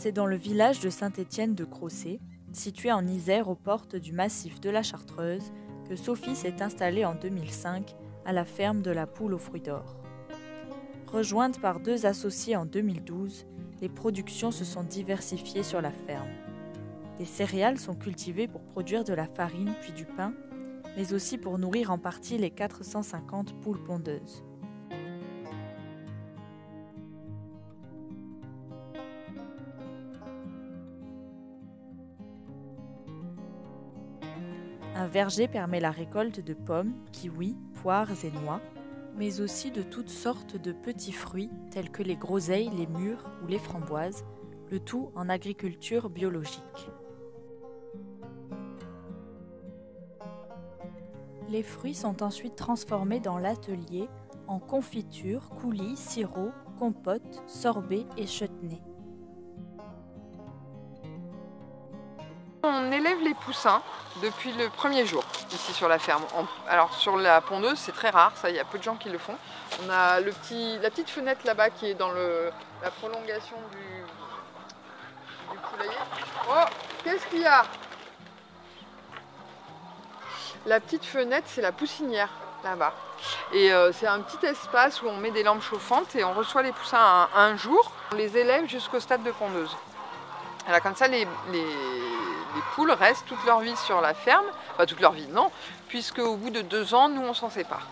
C'est dans le village de Saint-Étienne-de-Crossé, situé en Isère aux portes du massif de la Chartreuse, que Sophie s'est installée en 2005 à la ferme de la Poule aux fruits d'or. Rejointe par 2 associés en 2012, les productions se sont diversifiées sur la ferme. Des céréales sont cultivées pour produire de la farine puis du pain, mais aussi pour nourrir en partie les 450 poules pondeuses. Un verger permet la récolte de pommes, kiwis, poires et noix, mais aussi de toutes sortes de petits fruits tels que les groseilles, les mûres ou les framboises, le tout en agriculture biologique. Les fruits sont ensuite transformés dans l'atelier en confiture, coulis, sirop, compote, sorbet et chutney. On élève les poussins depuis le premier jour ici sur la ferme. Alors sur la pondeuse c'est très rare, ça il y a peu de gens qui le font. On a la petite fenêtre là-bas qui est dans la prolongation du poulailler. Oh, qu'est-ce qu'il y a? La petite fenêtre c'est la poussinière là-bas. Et c'est un petit espace où on met des lampes chauffantes et on reçoit les poussins un jour. On les élève jusqu'au stade de pondeuse. Alors comme ça les poules restent toute leur vie sur la ferme, enfin toute leur vie non, puisque au bout de 2 ans, nous on s'en sépare.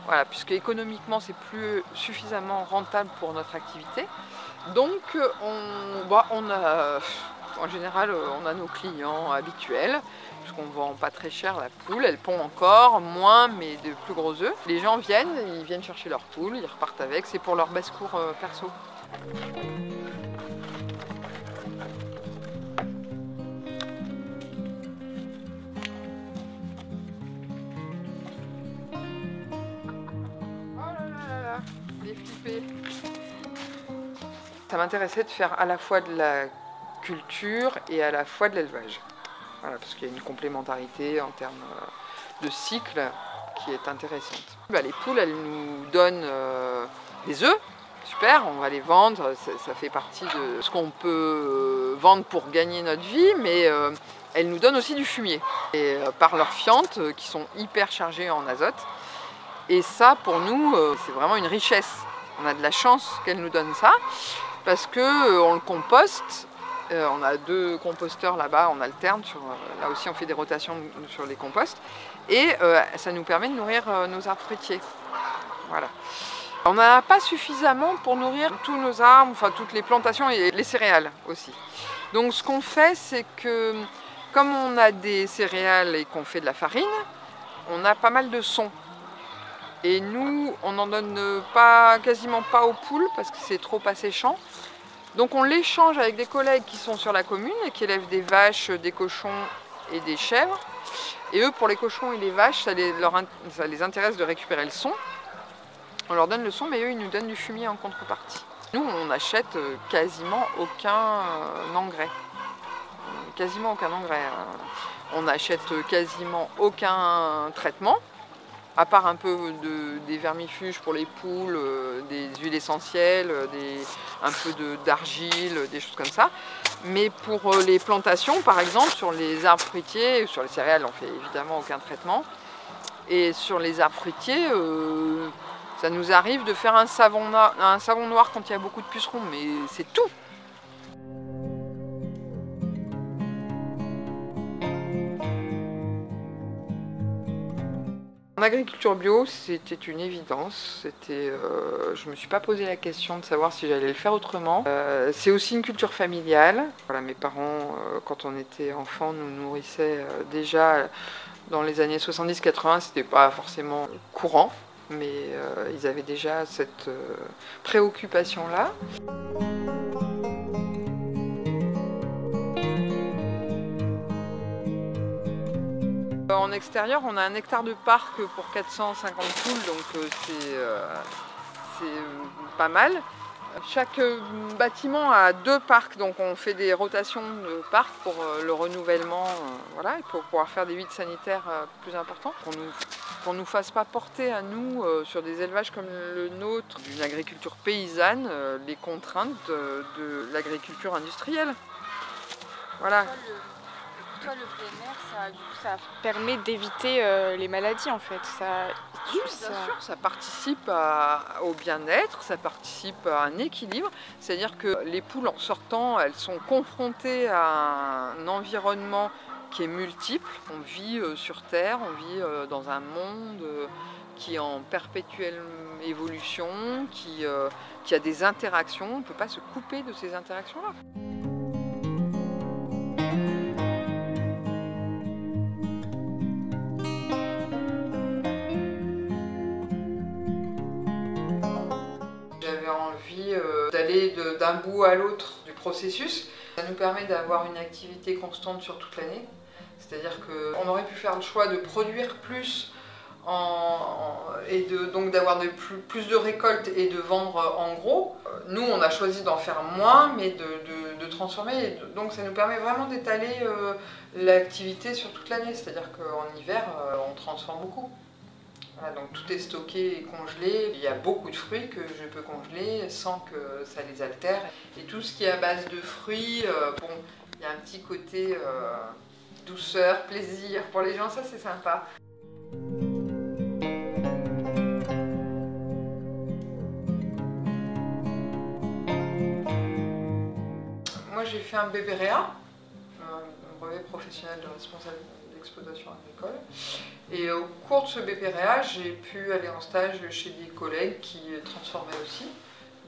Voilà, puisque économiquement c'est plus suffisamment rentable pour notre activité. Donc en général on a nos clients habituels, puisqu'on ne vend pas très cher la poule, elle pond encore, moins mais de plus gros œufs. Les gens ils viennent chercher leur poule, ils repartent avec, c'est pour leur basse-cour perso. Ça m'intéressait de faire à la fois de la culture et à la fois de l'élevage. Voilà, parce qu'il y a une complémentarité en termes de cycle qui est intéressante. Les poules, elles nous donnent des œufs, super, on va les vendre, ça fait partie de ce qu'on peut vendre pour gagner notre vie, mais elles nous donnent aussi du fumier. Et par leurs fientes qui sont hyper chargées en azote. Et ça, pour nous, c'est vraiment une richesse. On a de la chance qu'elle nous donne ça, parce qu'on le composte. On a 2 composteurs là-bas, on alterne. Là aussi, on fait des rotations sur les composts. Et ça nous permet de nourrir nos arbres fruitiers. Voilà. On n'en a pas suffisamment pour nourrir tous nos arbres, enfin toutes les plantations et les céréales aussi. Donc ce qu'on fait, c'est que comme on a des céréales et qu'on fait de la farine, on a pas mal de sons. Et nous, on n'en donne quasiment pas aux poules parce que c'est trop asséchant. Donc on l'échange avec des collègues qui sont sur la commune et qui élèvent des vaches, des cochons et des chèvres. Et eux, pour les cochons et les vaches, ça les intéresse de récupérer le son. On leur donne le son, mais eux, ils nous donnent du fumier en contrepartie. Nous, on n'achète quasiment aucun engrais. Quasiment aucun engrais. On n'achète quasiment aucun traitement. À part un peu des vermifuges pour les poules, des huiles essentielles, un peu d'argile, des choses comme ça. Mais pour les plantations, par exemple, sur les arbres fruitiers, sur les céréales, on fait évidemment aucun traitement. Et sur les arbres fruitiers, ça nous arrive de faire un savon noir quand il y a beaucoup de pucerons, mais c'est tout. En agriculture bio, c'était une évidence. Je ne me suis pas posé la question de savoir si j'allais le faire autrement. C'est aussi une culture familiale. Voilà, mes parents, quand on était enfants, nous nourrissaient déjà dans les années 70-80. C'était pas forcément courant, mais ils avaient déjà cette préoccupation-là. En extérieur, on a 1 hectare de parc pour 450 poules, donc c'est pas mal. Chaque bâtiment a 2 parcs, donc on fait des rotations de parcs pour le renouvellement, voilà, et pour pouvoir faire des vides sanitaires plus importants. Qu'on nous fasse pas porter à nous, sur des élevages comme le nôtre, d'une agriculture paysanne, les contraintes de l'agriculture industrielle. Voilà. Pour toi, le plein air, ça permet d'éviter les maladies en fait. Oui, bien sûr, ça participe au bien-être, ça participe à un équilibre. C'est-à-dire que les poules, en sortant, elles sont confrontées à un environnement qui est multiple. On vit sur Terre, on vit dans un monde qui est en perpétuelle évolution, qui a des interactions. On ne peut pas se couper de ces interactions-là. J'avais envie d'aller d'un bout à l'autre du processus. Ça nous permet d'avoir une activité constante sur toute l'année. C'est-à-dire qu'on aurait pu faire le choix de produire plus et donc d'avoir plus de récoltes et de vendre en gros. Nous, on a choisi d'en faire moins, mais de transformer. Donc ça nous permet vraiment d'étaler l'activité sur toute l'année. C'est-à-dire qu'en hiver, on transforme beaucoup. Voilà, donc tout est stocké et congelé. Il y a beaucoup de fruits que je peux congeler sans que ça les altère. Et tout ce qui est à base de fruits, bon, il y a un petit côté douceur, plaisir pour les gens, ça c'est sympa. Moi j'ai fait un BPREA, un brevet professionnel de responsable d'exploitation agricole. Et au cours de ce BPREA, j'ai pu aller en stage chez des collègues qui transformaient aussi.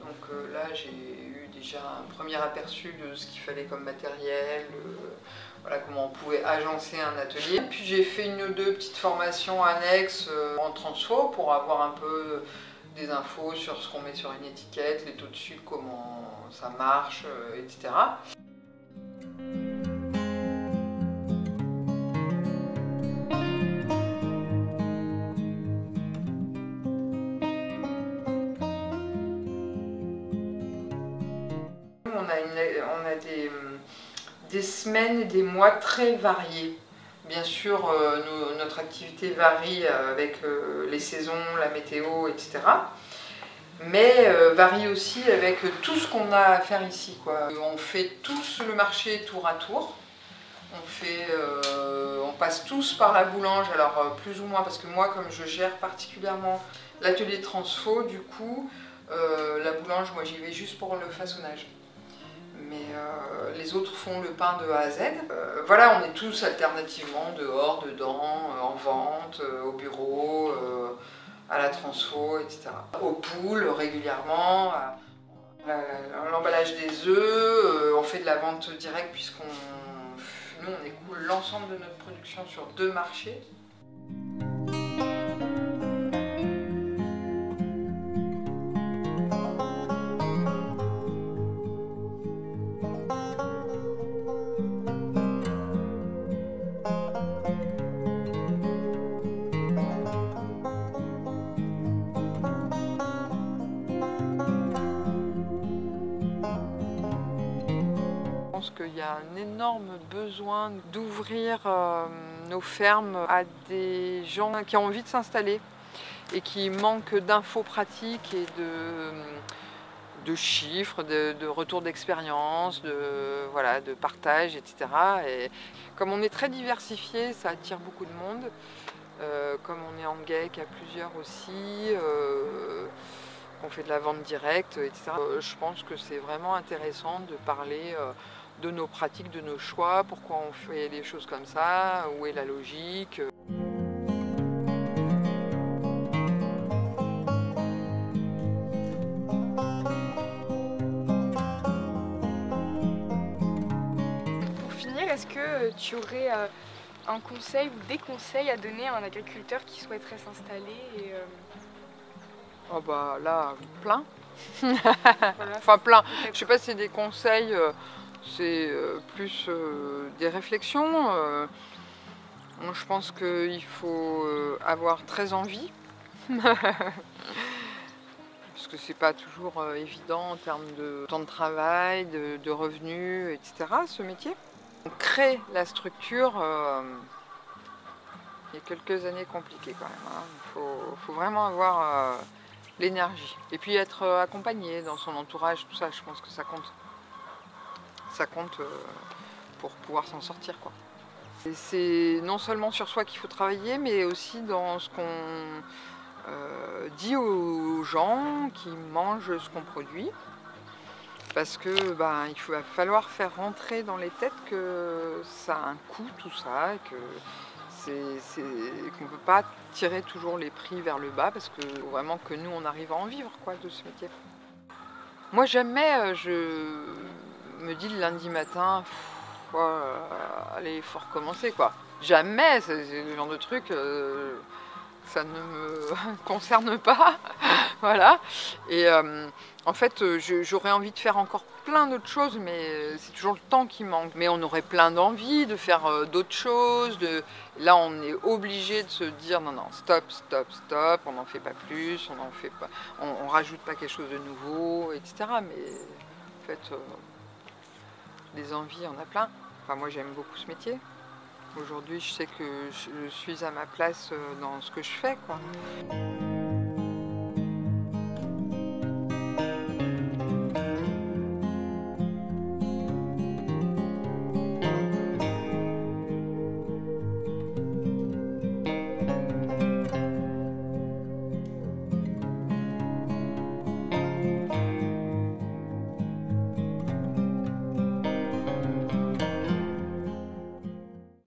Donc là, j'ai eu déjà un premier aperçu de ce qu'il fallait comme matériel, voilà, comment on pouvait agencer un atelier. Puis j'ai fait une ou deux petites formations annexes en transfo pour avoir un peu des infos sur ce qu'on met sur une étiquette, les taux de sucre, comment ça marche, etc. On a des semaines et des mois très variés. Bien sûr, notre activité varie avec les saisons, la météo, etc. Mais varie aussi avec tout ce qu'on a à faire ici, quoi. On fait tous le marché tour à tour. On passe tous par la boulange, alors plus ou moins, parce que moi, comme je gère particulièrement l'atelier transfo, du coup, la boulange, moi j'y vais juste pour le façonnage. Mais les autres font le pain de A à Z. Voilà, on est tous alternativement dehors, dedans, en vente, au bureau, à la transfo, etc. Aux poules régulièrement, à l'emballage des œufs, on fait de la vente directe nous on écoule l'ensemble de notre production sur 2 marchés. Je pense qu'il y a un énorme besoin d'ouvrir nos fermes à des gens qui ont envie de s'installer et qui manquent d'infos pratiques et de chiffres, de retours d'expérience, voilà, de partage, etc. Et comme on est très diversifié, ça attire beaucoup de monde. Comme on est en GEC à plusieurs aussi, on fait de la vente directe, etc. Je pense que c'est vraiment intéressant de parler de nos pratiques, de nos choix, pourquoi on fait les choses comme ça, où est la logique. Pour finir, est-ce que tu aurais un conseil ou des conseils à donner à un agriculteur qui souhaiterait s'installer Oh bah là, plein. Voilà. Enfin plein. Je sais pas si c'est des conseils, c'est plus des réflexions. Moi, je pense qu'il faut avoir très envie. parce que c'est pas toujours évident en termes de temps de travail, de revenus, etc. ce métier. On crée la structure, il y a quelques années compliquées quand même. Hein. Faut vraiment avoir l'énergie. Et puis être accompagné dans son entourage, tout ça, je pense que ça compte. Ça compte pour pouvoir s'en sortir, quoi. Et c'est non seulement sur soi qu'il faut travailler, mais aussi dans ce qu'on dit aux gens qui mangent ce qu'on produit. Parce que il va falloir faire rentrer dans les têtes que ça a un coût tout ça, et que qu'on ne peut pas tirer toujours les prix vers le bas, parce que faut vraiment que nous on arrive à en vivre, quoi, de ce métier. Moi jamais je me dis le lundi matin, allez, il faut recommencer, quoi. Jamais, c'est le genre de truc, ça ne me concerne pas. Voilà. Et en fait, j'aurais envie de faire encore plein d'autres choses, mais c'est toujours le temps qui manque. Mais on aurait plein d'envie de faire d'autres choses. Là, on est obligé de se dire non, stop, stop, stop, on n'en fait pas plus, on en fait pas, on rajoute pas quelque chose de nouveau, etc. Mais en fait, des envies, il y en a plein. Enfin, moi, j'aime beaucoup ce métier. Aujourd'hui, je sais que je suis à ma place dans ce que je fais, quoi.